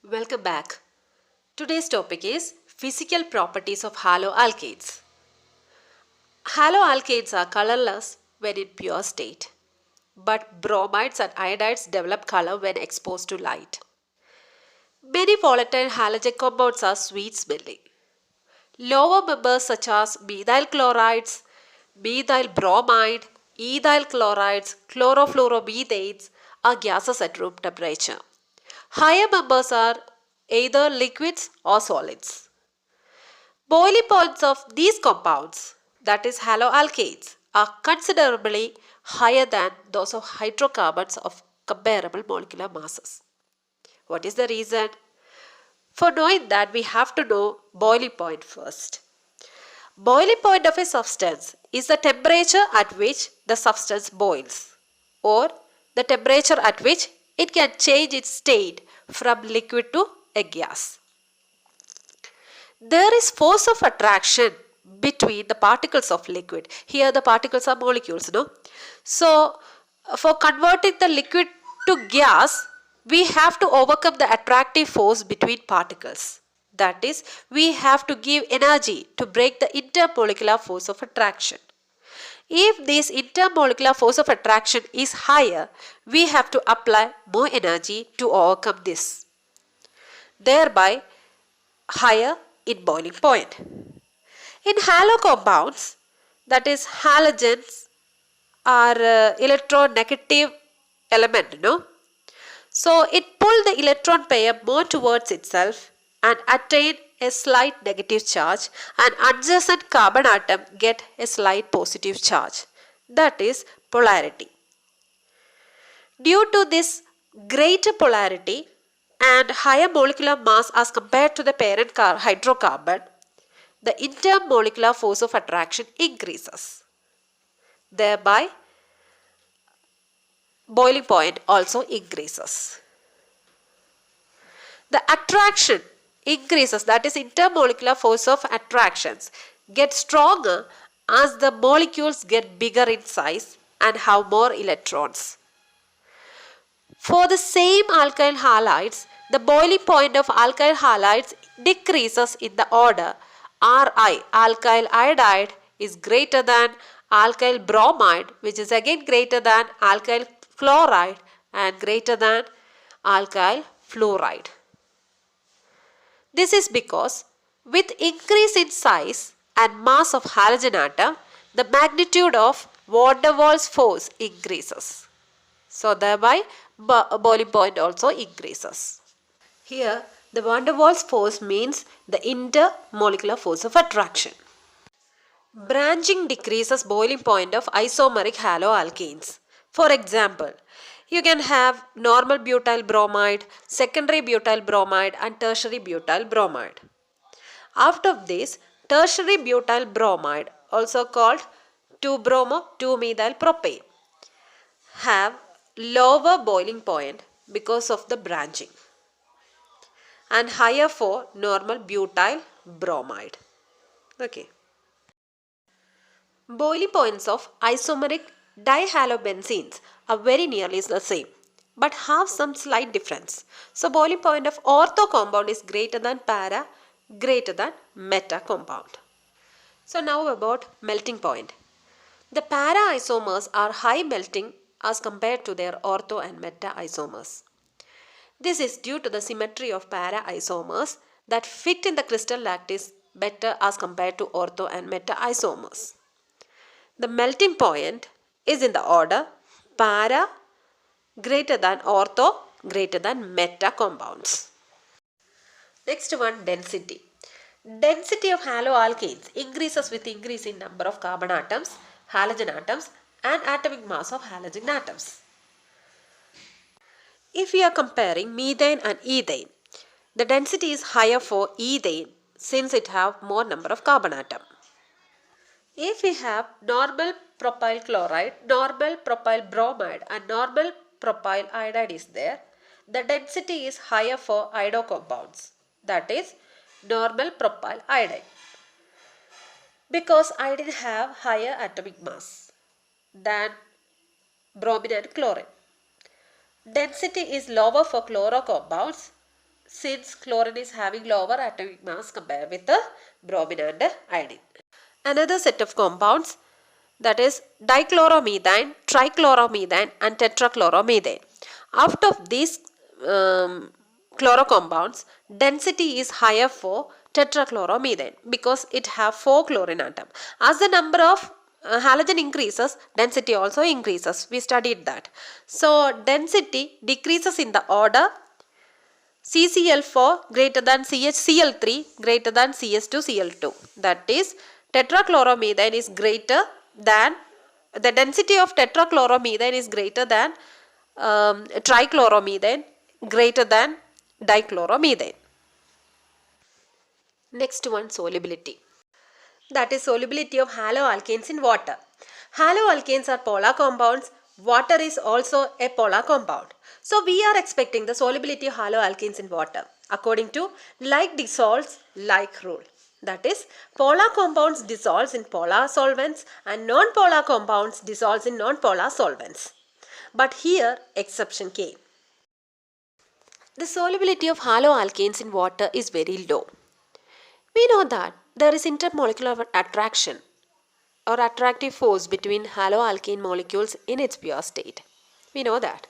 Welcome back. Today's topic is physical properties of haloalkanes. Haloalkanes are colorless when in pure state, but bromides and iodides develop color when exposed to light. Many volatile halogen compounds are sweet smelling. Lower members such as methyl chlorides, methyl bromide, ethyl chlorides, chlorofluoromethanes are gases at room temperature. Higher members are either liquids or solids. Boiling points of these compounds, that is haloalkanes, are considerably higher than those of hydrocarbons of comparable molecular masses. What is the reason? For knowing that, we have to know boiling point first. Boiling point of a substance is the temperature at which the substance boils, or the temperature at which it can change its state from liquid to a gas. There is force of attraction between the particles of liquid. Here the particles are molecules, no? So for converting the liquid to gas, we have to overcome the attractive force between particles. That is, we have to give energy to break the intermolecular force of attraction. If this intermolecular force of attraction is higher, we have to apply more energy to overcome this. Thereby, higher in boiling point. In halo compounds, that is halogens are electronegative element, no? So it pull the electron pair more towards itself and attain a slight negative charge, and adjacent carbon atom get a slight positive charge. That is polarity. Due to this greater polarity and higher molecular mass as compared to the parent hydrocarbon, the intermolecular force of attraction increases. Thereby, boiling point also increases. The attraction increases, that is intermolecular force of attractions get stronger as the molecules get bigger in size and have more electrons. For the same alkyl halides, the boiling point of alkyl halides decreases in the order Ri, alkyl iodide, is greater than alkyl bromide, which is again greater than alkyl chloride and greater than alkyl fluoride. This is because with increase in size and mass of halogen atom, the magnitude of van der Waals force increases. So thereby boiling point also increases. Here the van der Waals force means the intermolecular force of attraction. Branching decreases boiling point of isomeric haloalkanes. For example, you can have normal butyl bromide, secondary butyl bromide and tertiary butyl bromide. Out of this, tertiary butyl bromide, also called 2-bromo-2-methyl propane, have lower boiling point because of the branching and higher for normal butyl bromide. Okay. Boiling points of isomeric dihalobenzenes are very nearly the same but have some slight difference. So boiling point of ortho compound is greater than para, greater than meta compound. So now about melting point. The para isomers are high melting as compared to their ortho and meta isomers. This is due to the symmetry of para isomers that fit in the crystal lattice better as compared to ortho and meta isomers. The melting point is in the order para greater than ortho greater than meta compounds. Next one, density. Density of haloalkanes increases with increase in number of carbon atoms, halogen atoms and atomic mass of halogen atoms. If we are comparing methane and ethane, the density is higher for ethane since it have more number of carbon atom. If we have normal propyl chloride, normal propyl bromide and normal propyl iodide is there, the density is higher for iodo compounds, that is normal propyl iodide, because iodine have higher atomic mass than bromine and chlorine. Density is lower for chloro compounds since chlorine is having lower atomic mass compared with the bromine and iodine. Another set of compounds, that is dichloromethane, trichloromethane and tetrachloromethane. Out of these chlorocompounds, density is higher for tetrachloromethane because it have 4 chlorine atom. As the number of halogen increases, density also increases. We studied that. So density decreases in the order CCl4 greater than CHCl3 greater than CS2Cl2. That is, tetrachloromethane is greater than, the density of tetrachloromethane is greater than trichloromethane greater than dichloromethane. Next one, solubility. That is solubility of haloalkanes in water. Haloalkanes are polar compounds. Water is also a polar compound. So we are expecting the solubility of haloalkanes in water according to like dissolves like rule. That is, polar compounds dissolves in polar solvents and non-polar compounds dissolves in non-polar solvents. But here exception came. The solubility of haloalkanes in water is very low. We know that there is intermolecular attraction or attractive force between haloalkane molecules in its pure state. We know that.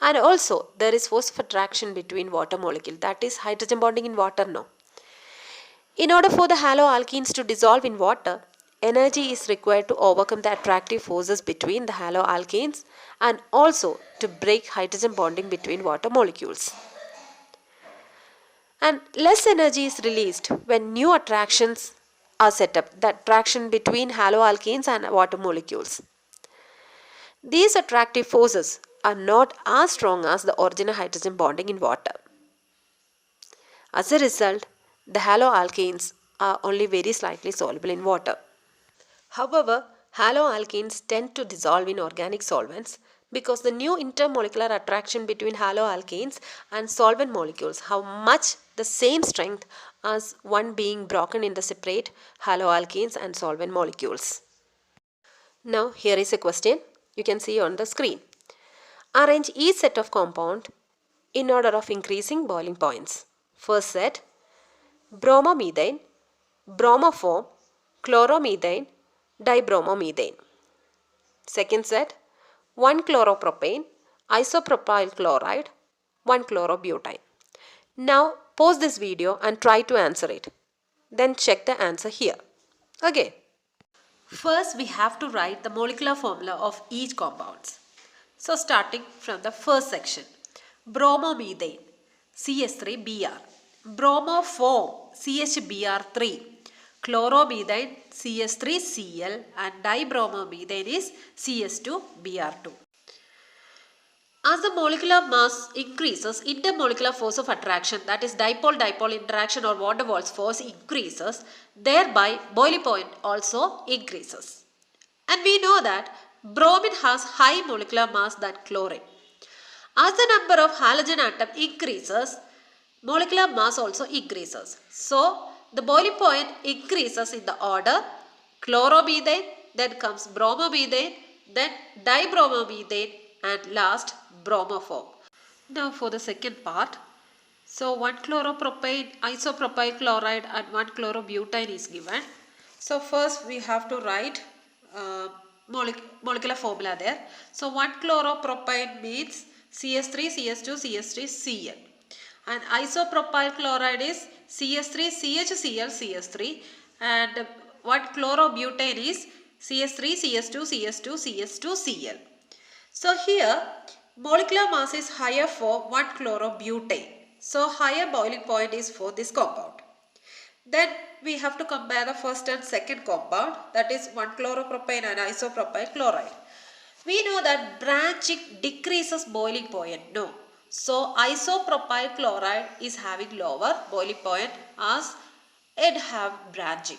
And also there is force of attraction between water molecule, that is hydrogen bonding in water, no. In order for the haloalkenes to dissolve in water, energy is required to overcome the attractive forces between the haloalkanes and also to break hydrogen bonding between water molecules. And less energy is released when new attractions are set up, the attraction between haloalkanes and water molecules. These attractive forces are not as strong as the original hydrogen bonding in water. As a result, the haloalkanes are only very slightly soluble in water. However, haloalkanes tend to dissolve in organic solvents because the new intermolecular attraction between haloalkanes and solvent molecules have much the same strength as one being broken in the separate haloalkanes and solvent molecules. Now here is a question you can see on the screen. Arrange each set of compound in order of increasing boiling points. First set, bromomethane, bromoform, chloromethane, dibromomethane. Second set, 1-chloropropane, isopropyl chloride, 1-chlorobutane. Now pause this video and try to answer it. Then check the answer here. Okay. First we have to write the molecular formula of each compounds. So starting from the first section, bromomethane, CS3Br, bromoform, CHBr3, chloromethane, CS3Cl, and dibromomethane is CS2Br2. As the molecular mass increases, intermolecular force of attraction, that is dipole-dipole interaction or van der Waals force increases, thereby boiling point also increases. And we know that bromine has high molecular mass than chlorine. As the number of halogen atom increases, molecular mass also increases. So, the boiling point increases in the order chloromethane, then comes bromomethane, then dibromomethane, and last bromoform. Now for the second part. So 1-chloropropane, isopropyl chloride and 1-chlorobutane is given. So first we have to write molecular formula there. So 1-chloropropane means CS3, CS2, CS3, Cl. And isopropyl chloride is CS3, CHCl, CS3. And 1-chlorobutane is CS3, CS2, CS2, CS2, Cl. So here molecular mass is higher for 1-chlorobutane. So higher boiling point is for this compound. Then we have to compare the first and second compound, that is 1-chloropropane and isopropyl chloride. We know that branching decreases boiling point. No. So isopropyl chloride is having lower boiling point as it have branching.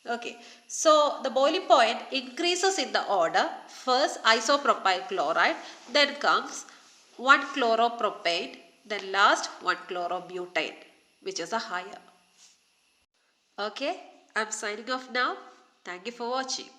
Okay, so the boiling point increases in the order first isopropyl chloride, then comes 1-chloropropane, then last 1-chlorobutane, which is a higher. Okay, I'm signing off now. Thank you for watching.